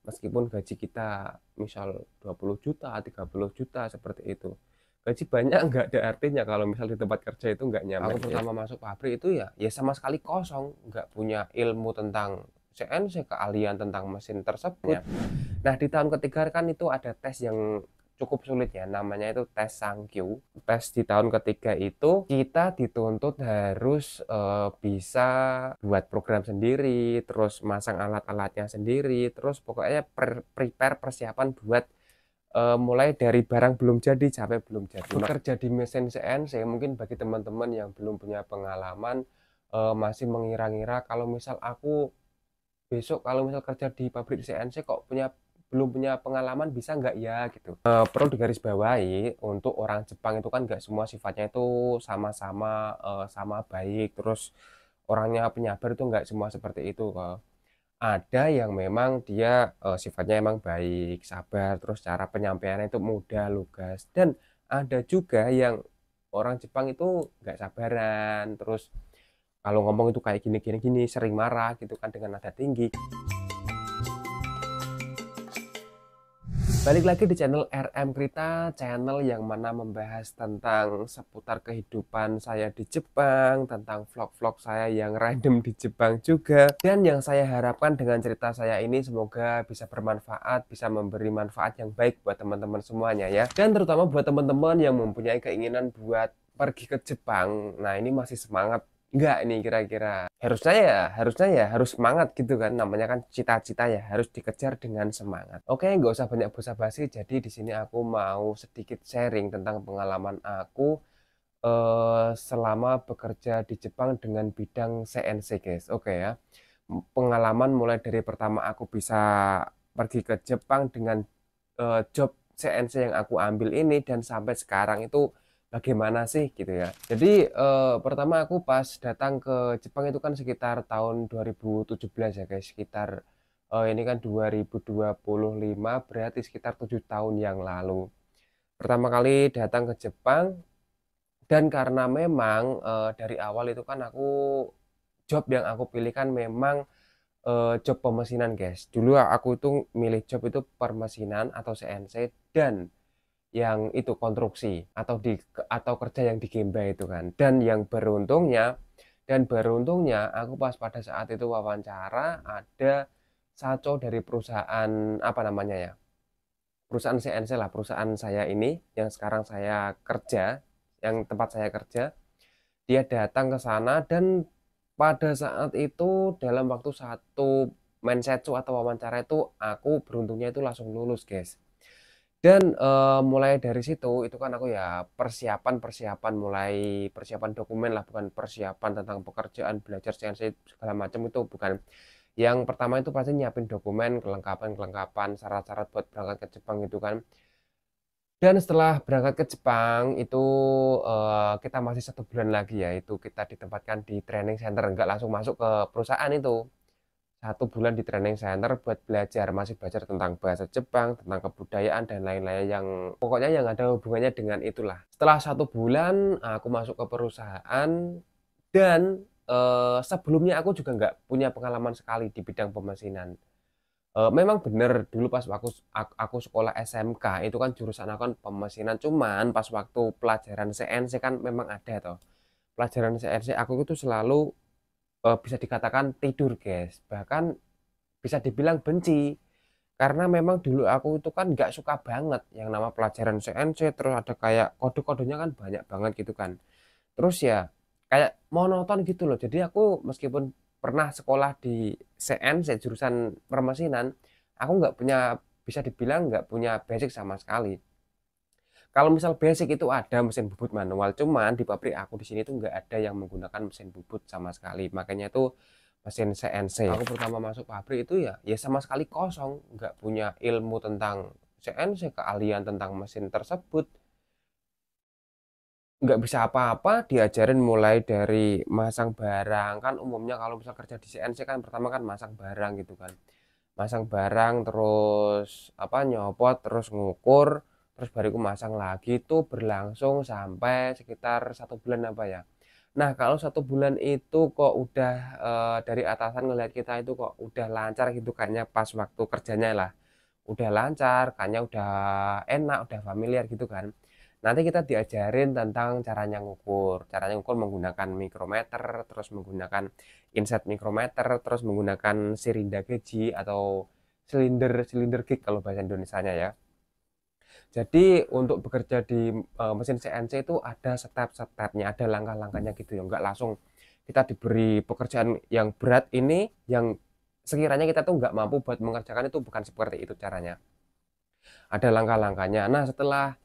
meskipun gaji kita misal 20 juta, 30 juta seperti itu. Gaji banyak nggak ada artinya kalau misal di tempat kerja itu nggak nyaman. Aku pertama masuk pabrik itu ya sama sekali kosong, nggak punya ilmu tentang CNC, keahlian tentang mesin tersebut. Nah, di tahun ketiga kan itu ada tes yang cukup sulit ya, namanya itu tes Sankyu. Tes di tahun ketiga itu kita dituntut harus bisa buat program sendiri, terus masang alat-alatnya sendiri, terus pokoknya prepare persiapan buat mulai dari barang belum jadi sampai belum jadi. Bekerja di mesin CNC mungkin bagi teman-teman yang belum punya pengalaman masih mengira-ngira kalau misal aku besok kalau misal kerja di pabrik CNC kok belum punya pengalaman bisa nggak ya gitu. Perlu digarisbawahi untuk orang Jepang itu kan nggak semua sifatnya itu sama-sama sama baik, terus orangnya penyabar itu nggak semua seperti itu kok. Ada yang memang dia sifatnya emang baik, sabar, terus cara penyampaiannya itu mudah, lugas, dan ada juga yang orang Jepang itu nggak sabaran, terus kalau ngomong itu kayak gini gini gini, sering marah gitu kan dengan nada tinggi. Balik lagi di channel RM Krita, channel yang mana membahas tentang seputar kehidupan saya di Jepang, tentang vlog-vlog saya yang random di Jepang juga. Dan yang saya harapkan dengan cerita saya ini semoga bisa bermanfaat, bisa memberi manfaat yang baik buat teman-teman semuanya ya. Dan terutama buat teman-teman yang mempunyai keinginan buat pergi ke Jepang. Nah, ini masih semangat enggak nih kira-kira? Harusnya ya harus semangat gitu kan, namanya kan cita-cita ya harus dikejar dengan semangat. Oke, nggak usah banyak basa-basi, jadi di sini aku mau sedikit sharing tentang pengalaman aku selama bekerja di Jepang dengan bidang CNC guys. Oke ya, pengalaman mulai dari pertama aku bisa pergi ke Jepang dengan job CNC yang aku ambil ini dan sampai sekarang itu bagaimana sih gitu ya. Jadi pertama aku pas datang ke Jepang itu kan sekitar tahun 2017 ya guys, sekitar ini kan 2025 berarti sekitar 7 tahun yang lalu. Pertama kali datang ke Jepang dan karena memang dari awal itu kan aku job yang aku pilih kan memang job pemesinan guys. Dulu aku itu milih job itu permesinan atau CNC dan yang itu konstruksi atau kerja yang di Gemba itu kan. Dan beruntungnya aku pas pada saat itu wawancara ada saco dari perusahaan apa namanya ya? Perusahaan CNC lah, perusahaan saya ini yang sekarang saya kerja, yang tempat saya kerja, dia datang ke sana dan pada saat itu dalam waktu satu mensetsu atau wawancara itu aku beruntungnya itu langsung lulus guys. Dan mulai dari situ itu kan aku ya persiapan mulai persiapan dokumen lah, bukan persiapan tentang pekerjaan belajar CNC segala macam itu bukan. Yang pertama itu pasti nyiapin dokumen, kelengkapan syarat-syarat buat berangkat ke Jepang gitu kan. Dan setelah berangkat ke Jepang itu kita masih 1 bulan lagi ya, itu kita ditempatkan di training center, nggak langsung masuk ke perusahaan itu. 1 bulan di training center buat belajar, masih belajar tentang bahasa Jepang, tentang kebudayaan dan lain-lain yang pokoknya yang ada hubungannya dengan itulah. Setelah 1 bulan aku masuk ke perusahaan dan sebelumnya aku juga nggak punya pengalaman sekali di bidang pemesinan. Memang bener dulu pas aku sekolah SMK itu kan jurusan aku kan pemesinan, cuman pas waktu pelajaran CNC kan memang ada toh. Pelajaran CNC aku itu selalu bisa dikatakan tidur guys, bahkan bisa dibilang benci karena memang dulu aku itu kan nggak suka banget yang nama pelajaran CNC, terus ada kayak kode-kodenya kan banyak banget gitu kan, terus ya kayak monoton gitu loh. Jadi aku meskipun pernah sekolah di CNC jurusan permesinan, aku nggak punya, bisa dibilang nggak punya basic sama sekali. Kalau misal basic itu ada mesin bubut manual, cuman di pabrik aku di sini tuh nggak ada yang menggunakan mesin bubut sama sekali. Makanya itu mesin CNC. Aku pertama masuk pabrik itu ya sama sekali kosong, nggak punya ilmu tentang CNC, keahlian tentang mesin tersebut. Nggak bisa apa-apa, diajarin mulai dari masang barang. Kan umumnya kalau misal kerja di CNC kan pertama kan masang barang gitu kan. Masang barang terus apa nyopot terus ngukur terus bariku masang lagi, itu berlangsung sampai sekitar 1 bulan apa ya. Nah, kalau 1 bulan itu kok udah, dari atasan ngelihat kita itu kok udah lancar gitu kayaknya pas waktu kerjanya lah, udah lancar, kayaknya udah enak, udah familiar gitu kan. Nanti kita diajarin tentang caranya ngukur menggunakan mikrometer, terus menggunakan inset mikrometer, terus menggunakan sirinda geji atau silinder gig kalau bahasa Indonesianya ya. Jadi untuk bekerja di mesin CNC itu ada step-stepnya, ada langkah-langkahnya gitu ya, nggak langsung kita diberi pekerjaan yang berat ini, yang sekiranya kita tuh nggak mampu buat mengerjakan itu bukan seperti itu caranya. Ada langkah-langkahnya. Nah setelah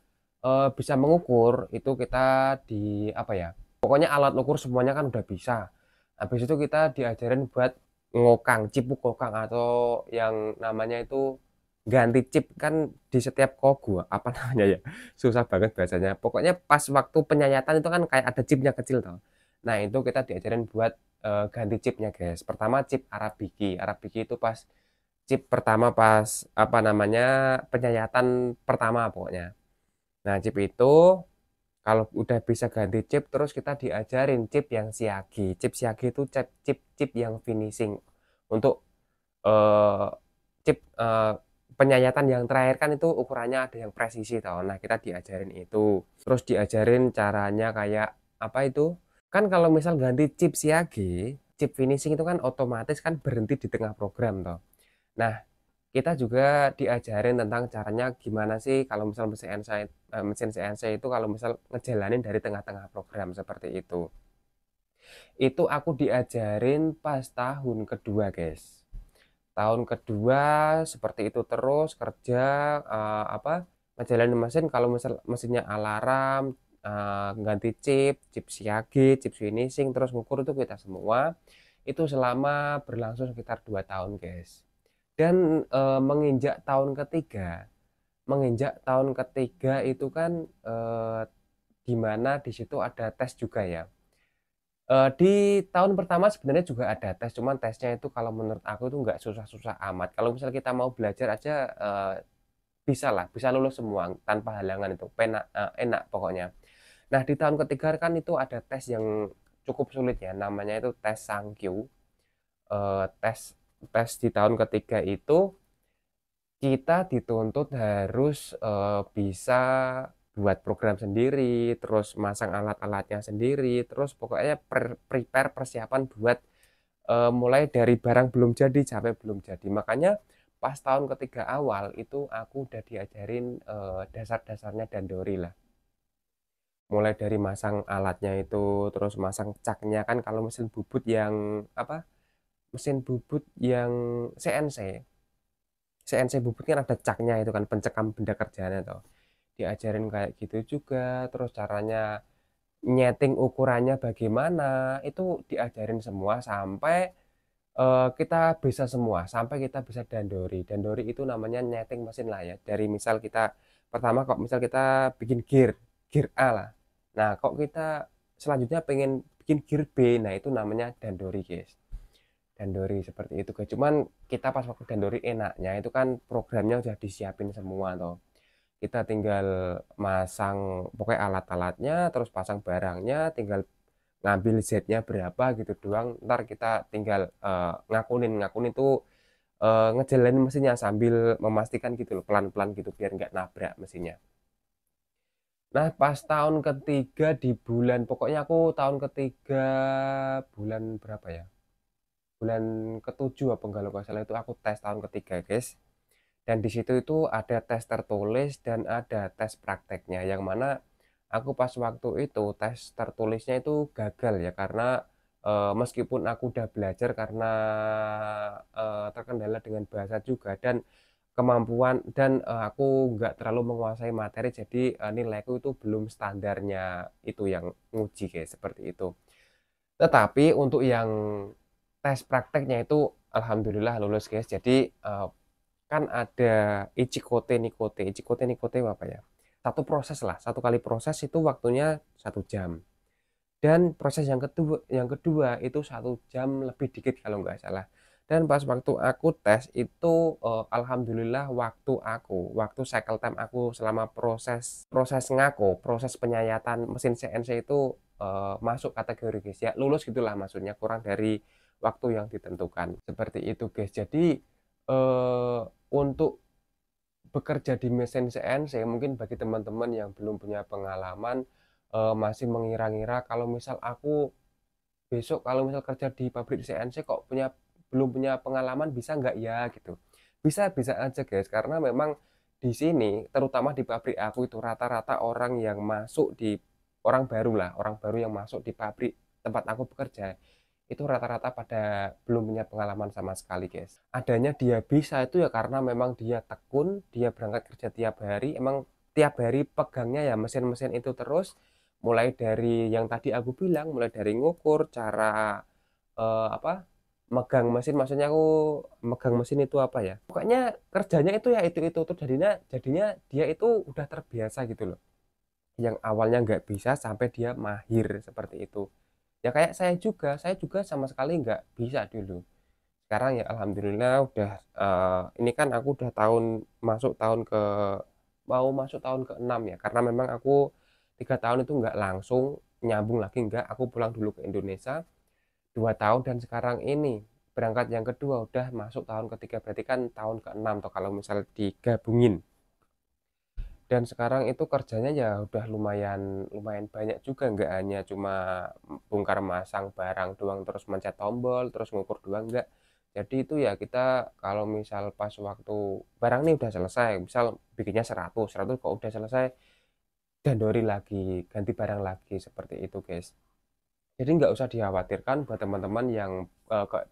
bisa mengukur itu kita di apa ya? Pokoknya alat ukur semuanya kan udah bisa. Habis itu kita diajarin buat ngokang, cipuk kokang atau yang namanya itu ganti chip kan di setiap kogu apa namanya ya? Susah banget bahasanya. Pokoknya pas waktu penyayatan itu kan kayak ada chipnya kecil toh. Nah, itu kita diajarin buat ganti chipnya, guys. Pertama chip Arabiki. Arabiki itu pas chip pertama pas apa namanya? Penyayatan pertama pokoknya. Nah, chip itu kalau udah bisa ganti chip terus kita diajarin chip yang siagi. Chip siagi itu chip yang finishing. Untuk eh, chip penyayatan yang terakhir kan itu ukurannya ada yang presisi tau. Nah, kita diajarin itu. Terus diajarin caranya kayak apa itu? Kan kalau misal ganti chip siagi, chip finishing itu kan otomatis kan berhenti di tengah program toh. Nah, kita juga diajarin tentang caranya gimana sih kalau misal mesin CNC itu kalau misal ngejalanin dari tengah-tengah program seperti itu. Itu aku diajarin pas tahun kedua, guys. Tahun kedua seperti itu terus kerja apa ngejalanin mesin kalau misal mesinnya alarm, ganti chip siage, chip finishing, terus ngukur itu kita semua. Itu selama berlangsung sekitar 2 tahun, guys. Dan menginjak tahun ketiga itu kan di mana di situ ada tes juga ya. Di tahun pertama sebenarnya juga ada tes, cuman tesnya itu kalau menurut aku itu nggak susah-susah amat. Kalau misal kita mau belajar aja bisa lah, bisa lulus semua tanpa halangan itu, enak pokoknya. Nah di tahun ketiga kan itu ada tes yang cukup sulit ya, namanya itu tes Sankyu. Tes tes di tahun ketiga itu kita dituntut harus bisa buat program sendiri, terus masang alat-alatnya sendiri, terus pokoknya prepare persiapan buat mulai dari barang belum jadi sampai belum jadi. Makanya pas tahun ketiga awal itu aku udah diajarin dasar-dasarnya dandori lah. Mulai dari masang alatnya itu, terus masang caknya kan kalau mesin bubut yang apa? Mesin bubut yang CNC. CNC bubut kan ada caknya itu kan pencekam benda kerjanya tuh. Diajarin kayak gitu juga, terus caranya nyeting ukurannya bagaimana, itu diajarin semua sampai kita bisa semua, sampai kita bisa dandori. Dandori itu namanya nyeting mesin lah ya. Dari misal kita pertama kok misal kita bikin gear A lah. Nah, kok kita selanjutnya pengen bikin gear B, nah itu namanya dandori, guys. Dandori seperti itu, guys. Cuman kita pas waktu dandori enaknya itu kan programnya udah disiapin semua toh. Kita tinggal masang pokoknya alat-alatnya, terus pasang barangnya, tinggal ngambil Z-nya berapa gitu doang. Ntar kita tinggal ngakunin itu ngejalanin mesinnya sambil memastikan gitu loh, pelan-pelan gitu biar nggak nabrak mesinnya. Nah, pas tahun ketiga di bulan, pokoknya aku tahun ketiga bulan berapa ya? Bulan ketujuh apa enggak kalau nggak salah itu aku tes tahun ketiga, guys. Dan di situ itu ada tes tertulis dan ada tes prakteknya, yang mana aku pas waktu itu tes tertulisnya itu gagal ya karena meskipun aku udah belajar karena terkendala dengan bahasa juga dan kemampuan dan aku nggak terlalu menguasai materi, jadi nilaiku itu belum standarnya itu yang nguji, guys, seperti itu. Tetapi untuk yang tes prakteknya itu alhamdulillah lulus, guys. Jadi kan ada Ichikote Nikote. Ichikote Nikote apa ya? Satu proses lah, satu kali proses itu waktunya 1 jam. Dan proses yang kedua itu 1 jam lebih dikit kalau nggak salah. Dan pas waktu aku tes itu alhamdulillah waktu cycle time aku selama proses proses ngako, proses penyayatan mesin CNC itu masuk kategori guys ya, lulus gitulah maksudnya, kurang dari waktu yang ditentukan. Seperti itu guys. Jadi untuk bekerja di mesin CNC mungkin bagi teman-teman yang belum punya pengalaman, masih mengira-ngira kalau misal aku besok kalau misal kerja di pabrik CNC kok belum punya pengalaman bisa nggak ya gitu. Bisa aja guys, karena memang di sini terutama di pabrik aku itu rata-rata orang baru lah, orang baru yang masuk di pabrik tempat aku bekerja itu rata-rata pada belum punya pengalaman sama sekali guys. Adanya dia bisa itu ya karena memang dia tekun, dia berangkat kerja tiap hari, emang tiap hari pegangnya ya mesin-mesin itu terus, mulai dari yang tadi aku bilang, mulai dari ngukur cara apa, megang mesin, maksudnya aku megang mesin itu apa ya, pokoknya kerjanya itu ya itu tuh jadinya jadinya dia itu udah terbiasa gitu loh, yang awalnya nggak bisa sampai dia mahir seperti itu. Ya kayak saya juga sama sekali nggak bisa dulu. Sekarang ya alhamdulillah udah, ini kan aku udah masuk tahun ke mau masuk tahun ke-6 ya, karena memang aku 3 tahun itu nggak langsung nyambung lagi, nggak, aku pulang dulu ke Indonesia 2 tahun dan sekarang ini berangkat yang kedua udah masuk tahun ketiga, berarti kan tahun ke-6 tuh kalau misal digabungin. Dan sekarang itu kerjanya ya udah lumayan lumayan banyak juga, nggak hanya cuma bongkar masang barang doang terus mencet tombol terus ngukur doang, nggak. Jadi itu ya kita kalau misal pas waktu barang ini udah selesai, misal bikinnya 100 100 kok udah selesai, dandori lagi, ganti barang lagi, seperti itu guys. Jadi nggak usah dikhawatirkan buat teman-teman yang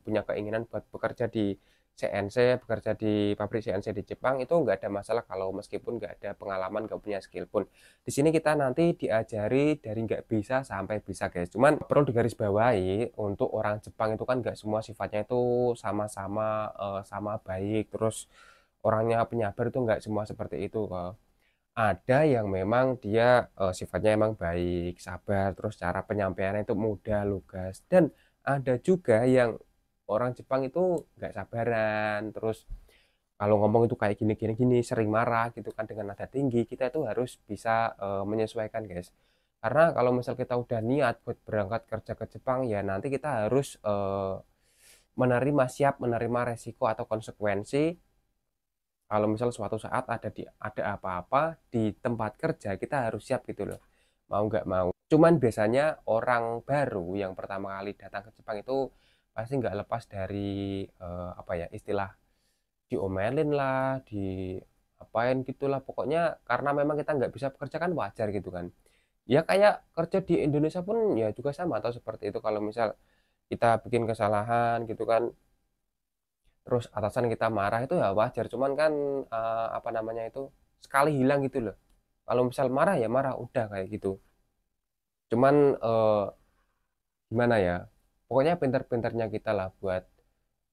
punya keinginan buat bekerja di CNC, bekerja di pabrik CNC di Jepang, itu nggak ada masalah kalau meskipun nggak ada pengalaman, nggak punya skill pun. Di sini kita nanti diajari dari nggak bisa sampai bisa guys. Cuman perlu digarisbawahi untuk orang Jepang itu kan nggak semua sifatnya itu sama-sama sama baik. Terus orangnya penyabar itu nggak semua seperti itu kok. Ada yang memang dia sifatnya emang baik, sabar, terus cara penyampaiannya itu mudah, lugas. Dan ada juga yang orang Jepang itu nggak sabaran, terus kalau ngomong itu kayak gini gini gini, sering marah gitu kan dengan nada tinggi. Kita itu harus bisa menyesuaikan guys. Karena kalau misal kita udah niat buat berangkat kerja ke Jepang ya nanti kita harus siap menerima resiko atau konsekuensi kalau misal suatu saat ada apa-apa di tempat kerja, kita harus siap gitu loh, mau nggak mau. Cuman biasanya orang baru yang pertama kali datang ke Jepang itu pasti nggak lepas dari apa ya, istilah diomelin lah, di apain gitulah pokoknya, karena memang kita nggak bisa bekerja kan wajar gitu kan. Ya kayak kerja di Indonesia pun ya juga sama atau seperti itu, kalau misal kita bikin kesalahan gitu kan, terus atasan kita marah itu ya wajar, cuman kan apa namanya itu, sekali hilang gitu loh, kalau misal marah ya marah udah kayak gitu. Cuman gimana ya, pokoknya pinter-pinternya kita lah buat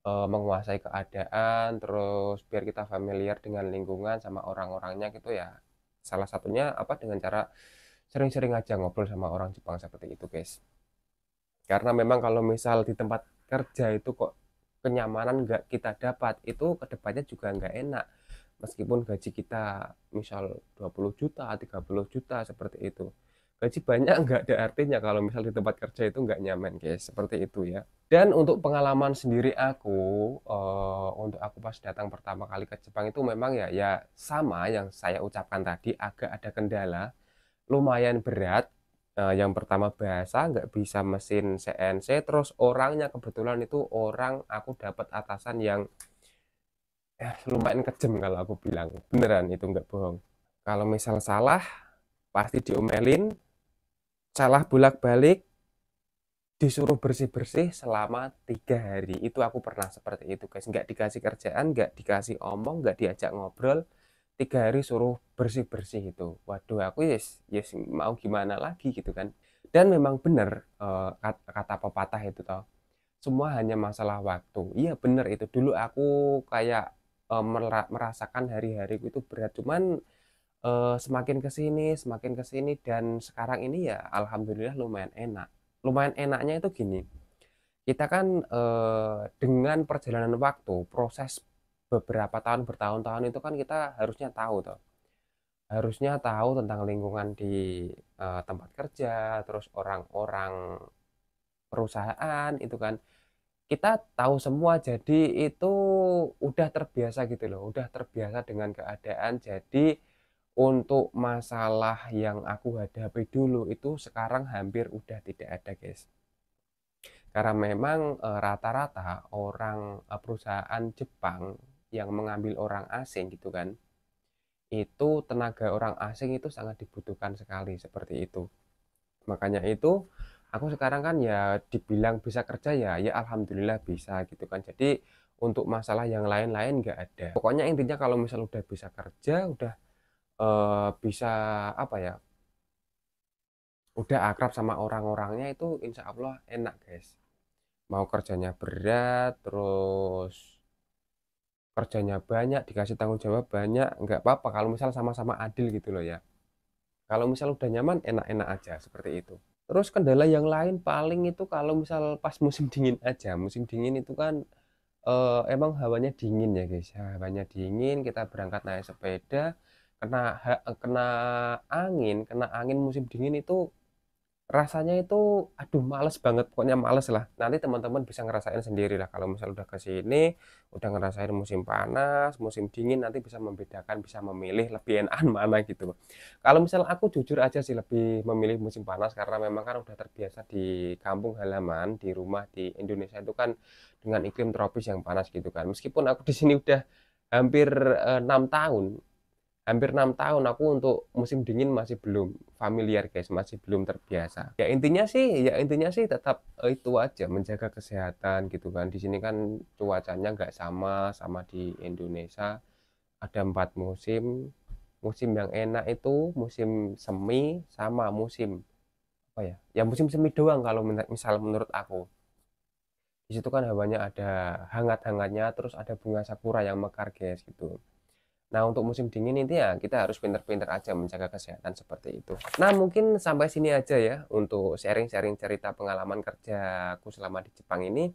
menguasai keadaan, terus biar kita familiar dengan lingkungan sama orang-orangnya gitu ya, salah satunya apa, dengan cara sering-sering aja ngobrol sama orang Jepang seperti itu guys. Karena memang kalau misal di tempat kerja itu kok kenyamanan nggak kita dapat, itu kedepannya juga nggak enak. Meskipun gaji kita misal 20 juta, 30 juta seperti itu. Gaji banyak nggak ada artinya kalau misal di tempat kerja itu nggak nyaman guys, seperti itu ya. Dan untuk pengalaman sendiri aku, untuk aku pas datang pertama kali ke Jepang itu memang ya sama yang saya ucapkan tadi, agak ada kendala lumayan berat. Yang pertama bahasa, nggak bisa mesin CNC, terus orangnya kebetulan itu orang aku dapat atasan yang lumayan kejam, kalau aku bilang beneran itu nggak bohong. Kalau misal salah pasti diomelin, salah bolak-balik disuruh bersih-bersih selama 3 hari. Itu aku pernah seperti itu guys, nggak dikasih kerjaan, nggak dikasih omong, nggak diajak ngobrol, 3 hari suruh bersih-bersih itu. Waduh, aku yes yes mau gimana lagi gitu kan. Dan memang benar kata pepatah itu toh, semua hanya masalah waktu. Iya benar itu, dulu aku kayak merasakan hari-hariku itu berat, cuman semakin ke sini dan sekarang ini ya alhamdulillah lumayan enak. Lumayan enaknya itu gini, kita kan dengan perjalanan waktu, proses beberapa tahun, bertahun-tahun itu kan kita harusnya tahu toh, harusnya tahu tentang lingkungan di tempat kerja, terus orang-orang perusahaan itu kan. Kita tahu semua, jadi itu udah terbiasa gitu loh, udah terbiasa dengan keadaan. Jadi untuk masalah yang aku hadapi dulu itu sekarang hampir udah tidak ada, guys. Karena memang rata-rata orang perusahaan Jepang yang mengambil orang asing gitu kan, itu tenaga orang asing itu sangat dibutuhkan sekali seperti itu. Makanya itu aku sekarang kan ya dibilang bisa kerja ya, ya alhamdulillah bisa gitu kan. Jadi untuk masalah yang lain-lain nggak ada. Pokoknya intinya kalau misal udah bisa kerja, udah bisa apa ya, udah akrab sama orang-orangnya itu insya Allah enak, guys. Mau kerjanya berat, terus kerjanya banyak, dikasih tanggung jawab banyak, nggak apa-apa kalau misal sama-sama adil gitu loh ya. Kalau misal udah nyaman, enak-enak aja seperti itu. Terus kendala yang lain paling itu kalau misal pas musim dingin aja. Musim dingin itu kan emang hawanya dingin ya guys. Hawanya dingin, kita berangkat naik sepeda, kena kena angin musim dingin itu rasanya itu aduh males banget, pokoknya males lah. Nanti teman-teman bisa ngerasain sendiri lah kalau misal udah ke sini, udah ngerasain musim panas, musim dingin, nanti bisa membedakan, bisa memilih lebih enakan mana gitu. Kalau misal aku jujur aja sih lebih memilih musim panas karena memang kan udah terbiasa di kampung halaman, di rumah di Indonesia itu kan dengan iklim tropis yang panas gitu kan. Meskipun aku di sini udah hampir 6 tahun, aku untuk musim dingin masih belum familiar, guys, masih belum terbiasa. Ya intinya sih tetap itu aja, menjaga kesehatan gitu kan. Di sini kan cuacanya nggak sama di Indonesia. Ada 4 musim. Musim yang enak itu musim semi sama musim apa ya? Ya musim semi doang kalau misal menurut aku. Di situ kan hawanya ada hangat-hangatnya, terus ada bunga sakura yang mekar, guys, gitu. Nah, untuk musim dingin ini ya kita harus pinter-pinter aja menjaga kesehatan seperti itu. Nah, mungkin sampai sini aja ya untuk sharing-sharing cerita pengalaman kerjaku selama di Jepang ini.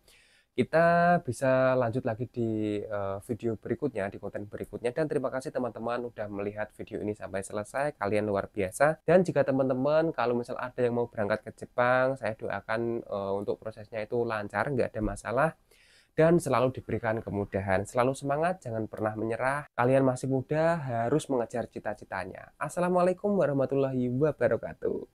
Kita bisa lanjut lagi di video berikutnya, di konten berikutnya. Dan terima kasih teman-teman udah melihat video ini sampai selesai. Kalian luar biasa. Dan jika teman-teman kalau misal ada yang mau berangkat ke Jepang, saya doakan untuk prosesnya itu lancar, nggak ada masalah dan selalu diberikan kemudahan. Selalu semangat, jangan pernah menyerah. Kalian masih muda, harus mengejar cita-citanya. Assalamualaikum warahmatullahi wabarakatuh.